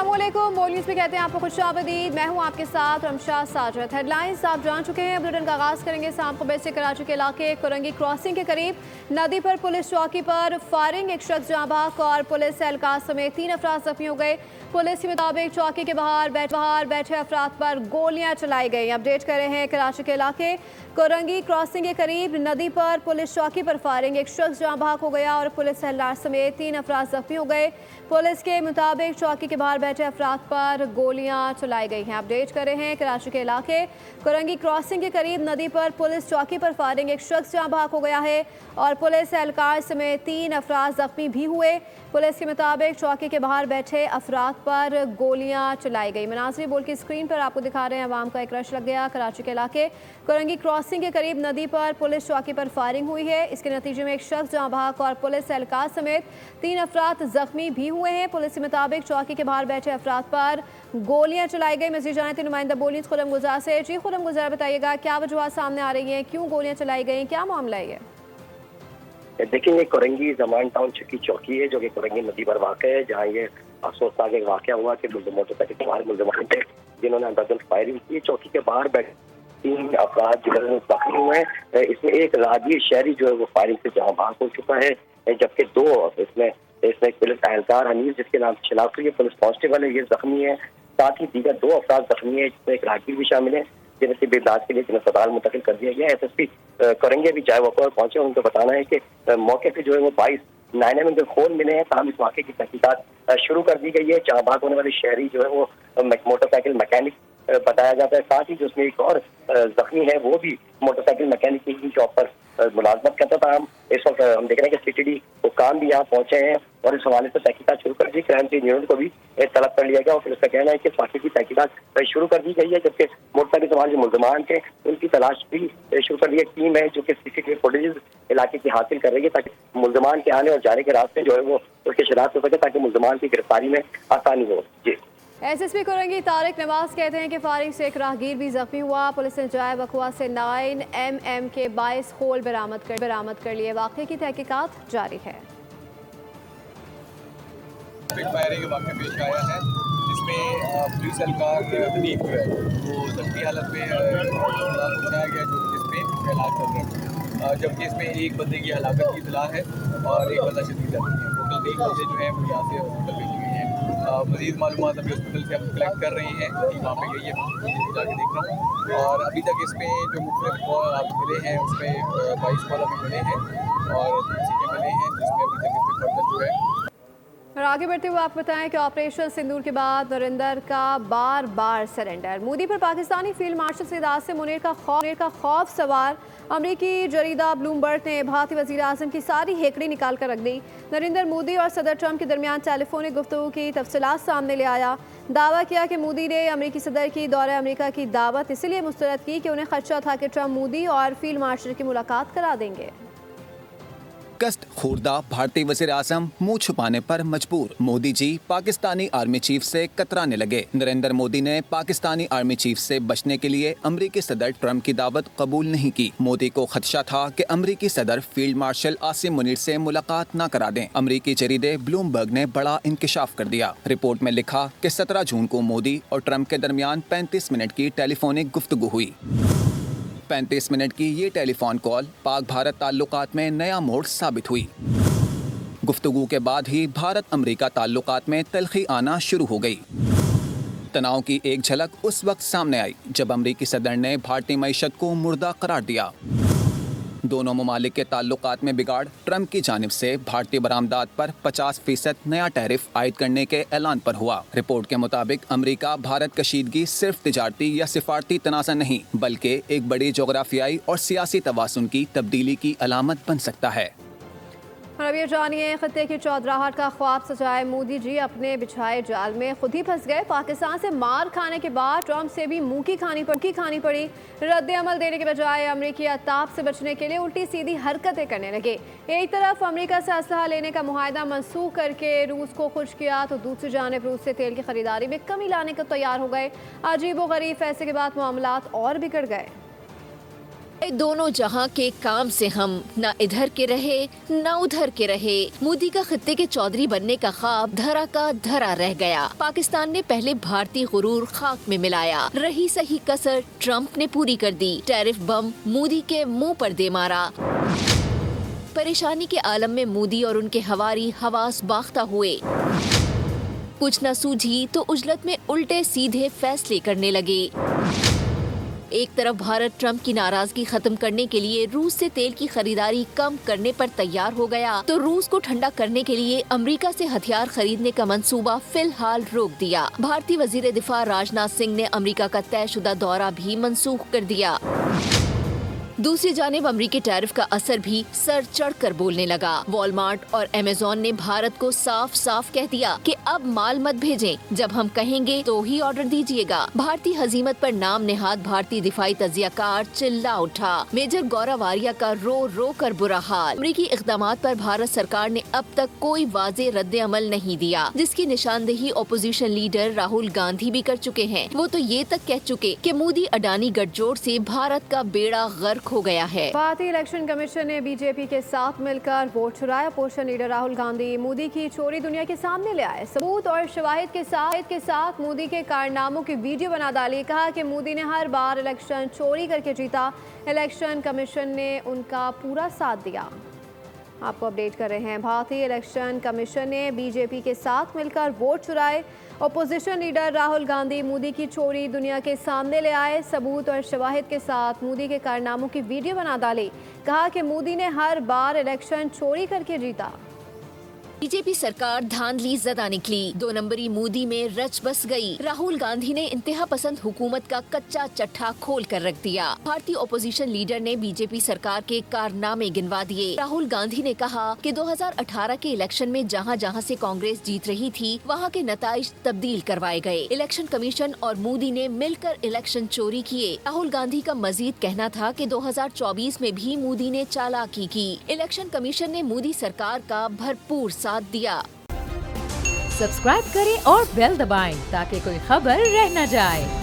अस्सलामुअलैकुम। बोल न्यूज़ में कहते हैं आपको खुशामदीद। मैं हूं आपके साथ रमशा साजद। हेडलाइंस आप जान चुके हैं। बुलेटिन का आगाज़ करेंगे शाम को से कराची के इलाके कुरंगी क्रॉसिंग के करीब नदी पर पुलिस चौकी पर फायरिंग, एक शख्स जाँ बहक और पुलिस एहलकार समेत 3 अफराद जख्मी हो गए। पुलिस के मुताबिक चौकी के बाहर बैठे अफराद पर गोलियां चलाई गई। अपडेट कर रहे हैं कराची के इलाके कुरंगी क्रॉसिंग के करीब नदी पर पुलिस चौकी पर फायरिंग, एक शख्स जाँ बहक हो गया और पुलिस एहलकार समेत 3 अफराद जख्मी हो गए। पुलिस के मुताबिक चौकी के बाहर बैठे अफराद पर गोलियां चलाई गई हैं। अपडेट कर रहे हैं कराची के इलाके कुरंगी क्रॉसिंग के करीब नदी पर पुलिस चौकी पर फायरिंग, एक शख्स जाँ बहक हो गया है और पुलिस एहलकार समेत 3 अफराद जख्मी भी हुए। पुलिस के मुताबिक चौकी के बाहर बैठे अफराद पर गोलियां चलाई गई। मनाज़िर बोल की स्क्रीन पर आपको दिखा रहे हैं। अवाम का एक रश लग गया। कराची के इलाके कुरंगी क्रॉसिंग के करीब नदी पर पुलिस चौकी पर फायरिंग हुई है। इसके नतीजे में एक शख्स जाँ बहक और पुलिस एहलकार समेत 3 अफराद जख्मी भी हुए हैं। पुलिस के मुताबिक चौकी के बाहर बैठे अफराद पर गोलियां चलाई गई। मज़ीद जाने थे नुमाइंदा बोलिए खुरम गुजार से। जी खुरम गुजार, बताइएगा क्या वजूहत सामने आ रही हैं, क्यों गोलियां चलाई गई, क्या मामला है ये? देखिए, ये कुरंगी जमान टाउन की चौकी है जो कि कुरंगी नदी पर वाक़ है, जहाँ ये अफसोसनाक एक वाक़या हुआ कि मोटरसाइकिल सवार मुलजमान थे जिन्होंने अंदाज़न फायरिंग की। चौकी के बाहर बैठे 3 अफराद जिन्होंने जख्मी हुए हैं। इसमें एक राहगीर शहरी जो है वो फायरिंग से जहाँ बहक हो चुका है, जबकि 2 इसमें एक पुलिस एहलकार हनीफ जिसके नाम शनाख्त हुई है, पुलिस कांस्टेबल है, ये जख्मी है। साथ ही दीगर 2 अफराद जख्मी है, जिसमें एक राहगीर भी शामिल है जिन्हें सिविल इलाज के लिए अस्पताल मुंतकिल कर दिया गया है। SSP करेंगे भी जाए वक़्त पहुंचे, उनको बताना है कि मौके पे जो है वो 22 9 में खून मिले हैं। तमाम इस वाक़े की तहकीकात शुरू कर दी गई है। जहाँ बात होने वाले शहरी जो है वो मोटरसाइकिल मैकेनिक बताया जाता है। साथ ही जो उसमें एक और जख्मी है वो भी मोटरसाइकिल मैकेनिक की जॉब पर मुलाजमत करता था। हम इस वक्त हम देख रहे हैं कि CTD हुक्काम भी यहाँ पहुंचे हैं और इस हवाले से तहकीकात शुरू कर दी। क्राइम सीन यूनिट को भी तलब कर लिया गया और फिर उसका कहना है कि इस वाक़े की तहकीकात शुरू कर दी गई है, जबकि मोटरसाइकिल सवार जो मुलजमान थे उनकी तलाश भी शुरू कर दी। एक टीम है जो कि CCTV फुटेज इलाके की हासिल कर रही है ताकि मुलजमान के आने और जाने के रास्ते जो है वो उसके शनाख्त हो सके, ताकि मुलजमान की गिरफ्तारी में आसानी हो। जी, SSP कुरंगी तारिक नवाज कहते हैं कि फायरिंग से एक राहगीर भी जख्मी हुआ। पुलिस ने जाए वकवा से 9mm के 22 खोल बरामद कर लिए। वाक़े की तहकीकात जारी है। फायरिंग वाक़या पेश आया है जिसमें पुलिस एहलकार हनीफ है वो जख्मी हालत में पहुँचाया गया, जो जिसमें इलाज चल रहा है, जबकि इसमें एक बंदे की हलाकत की इतला है और एक बंदा शदीद जख्मी है। टोटल 3 बंदे जो हैं वो यहाँ से हॉस्पिटल भेजे गए हैं। मज़ीद मालूमात अभी हॉस्पिटल से हम कलेक्ट कर रहे हैं, वहाँ पे गई है जाके देख रहा हूँ। और अभी तक इसमें जो मुख्तलिफ कॉल आप मिले हैं उसमें 22 कॉल अभी मिले हैं और 3 सीटें मिले हैं, जिसमें अभी तक इसमें फर्दर जो है। और आगे बढ़ते हुए आप बताएं कि ऑपरेशन सिंदूर के बाद नरेंद्र का बार सरेंडर। मोदी पर पाकिस्तानी फील्ड मार्शल सैयद आसिम मुनीर का खौफ सवार अमरीकी जरीदा ब्लूमबर्ग ने भारतीय वज़ीर आज़म की सारी हेकड़ी निकाल कर रख दी। नरेंद्र मोदी और सदर ट्रंप के दरमियान टेलीफोनिक गुफ्तगू की तफसीलात सामने ले आया। दावा किया कि मोदी ने अमरीकी सदर की दौरे अमरीका की दावत इसलिए मुस्तरद की कि उन्हें खदशा था कि ट्रंप मोदी और फील्ड मार्शल की मुलाकात करा देंगे। कष्ट खुर्दा भारतीय वज़ीर आज़म मुंह छुपाने पर मजबूर। मोदी जी पाकिस्तानी आर्मी चीफ से कतराने लगे। नरेंद्र मोदी ने पाकिस्तानी आर्मी चीफ से बचने के लिए अमरीकी सदर ट्रंप की दावत कबूल नहीं की। मोदी को खदशा था कि अमरीकी सदर फील्ड मार्शल आसिम मुनीर से मुलाकात न करा दें। अमरीकी जरीदे ब्लूमबर्ग ने बड़ा इंकशाफ कर दिया। रिपोर्ट में लिखा कि 17 जून को मोदी और ट्रंप के दरमियान 35 मिनट की टेलीफोनिक गुफ्तगू हुई। 35 मिनट की ये टेलीफोन कॉल पाक भारत ताल्लुकात में नया मोड़ साबित हुई। गुफ्तगू के बाद ही भारत अमेरिका ताल्लुकात में तल्खी आना शुरू हो गई। तनाव की एक झलक उस वक्त सामने आई जब अमरीकी सदर ने भारतीय मईशत को मुर्दा करार दिया। दोनों ममालिक के ताल्लुकात में बिगाड़। ट्रंप की जानिब से भारतीय बरामदात पर 50% नया टैरिफ आयद करने के ऐलान पर हुआ। रिपोर्ट के मुताबिक अमेरिका भारत कशीदगी सिर्फ तिजारती या सिफारती तनाज़ा नहीं बल्कि एक बड़ी जोग्राफियाई और सियासी तवाज़ुन की तब्दीली की अलामत बन सकता है। और अब ये जानिए, खत्ते की चौधराहट का ख्वाब सजाए मोदी जी अपने बिछाए जाल में खुद ही फंस गए। पाकिस्तान से मार खाने के बाद ट्रंप से भी मुँह की खानी पड़ी। रद्द अमल देने के बजाय अमरीकी अताब से बचने के लिए उल्टी सीधी हरकतें करने लगे। एक तरफ अमरीका से असलहा लेने का मुआहदा मनसूख करके रूस को खुश किया तो दूसरी जानिब रूस से तेल की खरीदारी में कमी लाने को तैयार हो गए। अजीब व गरीब फैसले के बाद मामलात और बिगड़ गए। दोनों जहां के काम से हम न इधर के रहे न उधर के रहे। मोदी का खित्ते के चौधरी बनने का ख्वाब धरा का धरा रह गया। पाकिस्तान ने पहले भारतीय गुरूर खाक में मिलाया। रही सही कसर ट्रंप ने पूरी कर दी। टैरिफ बम मोदी के मुंह पर दे मारा। परेशानी के आलम में मोदी और उनके हवारी हवास बाख्ता हुए। कुछ न सूझी तो उजलत में उल्टे सीधे फैसले करने लगे। एक तरफ भारत ट्रंप की नाराजगी खत्म करने के लिए रूस से तेल की खरीदारी कम करने पर तैयार हो गया, तो रूस को ठंडा करने के लिए अमेरिका से हथियार खरीदने का मंसूबा फिलहाल रोक दिया। भारतीय वजीर दिफा राजनाथ सिंह ने अमेरिका का तयशुदा दौरा भी मंसूख कर दिया। दूसरी जानिब अमेरिकी टैरिफ का असर भी सर चढ़कर बोलने लगा। वॉलमार्ट और अमेज़न ने भारत को साफ साफ कह दिया कि अब माल मत भेजें, जब हम कहेंगे तो ही ऑर्डर दीजिएगा। भारतीय हजीमत पर नाम नेहाद भारतीय दिफाई तजियाकार चिल्ला उठा। मेजर गौरव आर्या का रो रो कर बुरा हाल। अमेरिकी इक़दामात पर भारत सरकार ने अब तक कोई वाज़े रद्द अमल नहीं दिया, जिसकी निशानदेही अपोजिशन लीडर राहुल गांधी भी कर चुके हैं। वो तो ये तक कह चुके कि मोदी अडानी गठजोड़ से भारत का बेड़ा गर्क हो गया है। भारतीय इलेक्शन कमीशन ने बीजेपी के साथ मिलकर वोट चुराया। अपोजिशन लीडर राहुल गांधी मोदी की चोरी दुनिया के सामने ले आए। सबूत और शवाहिद के साथ मोदी के कारनामों की वीडियो बना डाली। कहा कि मोदी ने हर बार इलेक्शन चोरी करके जीता। इलेक्शन कमीशन ने उनका पूरा साथ दिया। आपको अपडेट कर रहे हैं। भारतीय इलेक्शन कमीशन ने बीजेपी के साथ मिलकर वोट चुराए। अपोजिशन लीडर राहुल गांधी मोदी की चोरी दुनिया के सामने ले आए। सबूत और शवाहिद के साथ मोदी के कारनामों की वीडियो बना डाली। कहा कि मोदी ने हर बार इलेक्शन चोरी करके जीता। बीजेपी सरकार धांधली ज़दा निकली। 2 नंबरी मोदी में रच बस गई। राहुल गांधी ने इंतहा पसंद हुकूमत का कच्चा चट्ठा खोल कर रख दिया। भारतीय ओपोजिशन लीडर ने बीजेपी सरकार के कारनामे गिनवा दिए। राहुल गांधी ने कहा कि 2018 के इलेक्शन में जहां जहां से कांग्रेस जीत रही थी, वहां के नताइज तब्दील करवाए गए। इलेक्शन कमीशन और मोदी ने मिलकर इलेक्शन चोरी किए। राहुल गांधी का मजीद कहना था कि 2024 में भी मोदी ने चालाकी की। इलेक्शन कमीशन ने मोदी सरकार का भरपूर साथ दिया। सब्सक्राइब करें और बेल दबाएं ताकि कोई खबर रह न जाए।